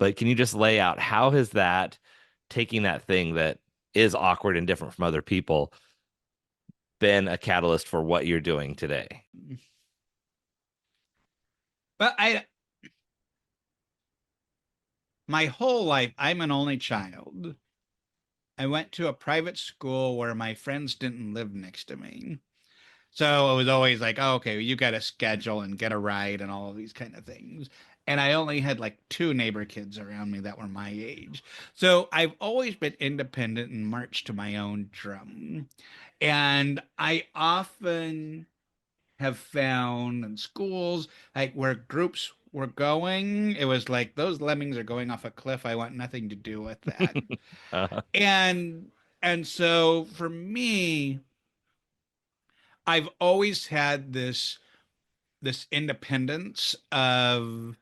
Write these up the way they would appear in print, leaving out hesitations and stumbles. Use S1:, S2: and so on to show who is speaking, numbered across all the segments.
S1: But can you just lay out how has that taking that thing that is awkward and different from other people been a catalyst for what you're doing today?
S2: But my whole life, I'm an only child. I went to a private school where my friends didn't live next to me. So it was always like, oh, okay, you got to schedule and get a ride and all of these kind of things. And I only had like two neighbor kids around me that were my age. So I've always been independent and marched to my own drum. And I often have found in schools, like where groups were going, it was like those lemmings are going off a cliff. I want nothing to do with that.
S1: Uh,
S2: And and so for me, I've always had this independence of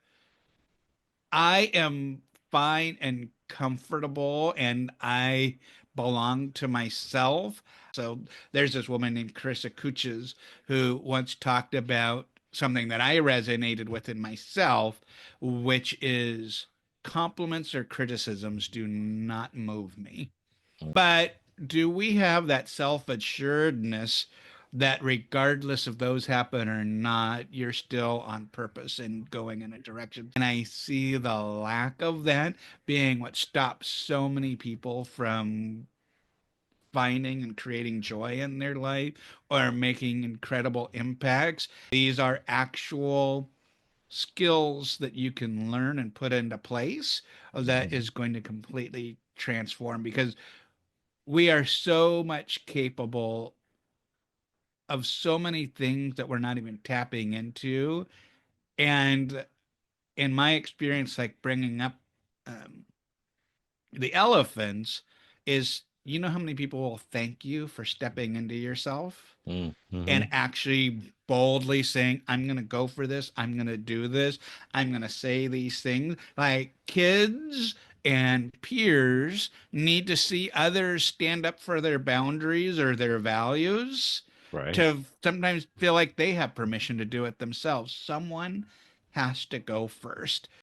S2: I am fine and comfortable and I belong to myself. So there's this woman named Carissa Kuches who once talked about something that I resonated with in myself, which is compliments or criticisms do not move me. But do we have that self-assuredness that regardless if those happen or not, you're still on purpose and going in a direction? And I see the lack of that being what stops so many people from finding and creating joy in their life or making incredible impacts. These are actual skills that you can learn and put into place that is going to completely transform because we are so much capable of so many things that we're not even tapping into. And in my experience, like bringing up um, the elephants, is you know how many people will thank you for stepping into yourself? And
S1: mm-hmm.
S2: actually boldly saying, I'm going to go for this. I'm going to do this. I'm going to say these things. Like kids and peers need to see others stand up for their boundaries or their values
S1: Right.
S2: to sometimes feel like they have permission to do it themselves. Someone has to go first.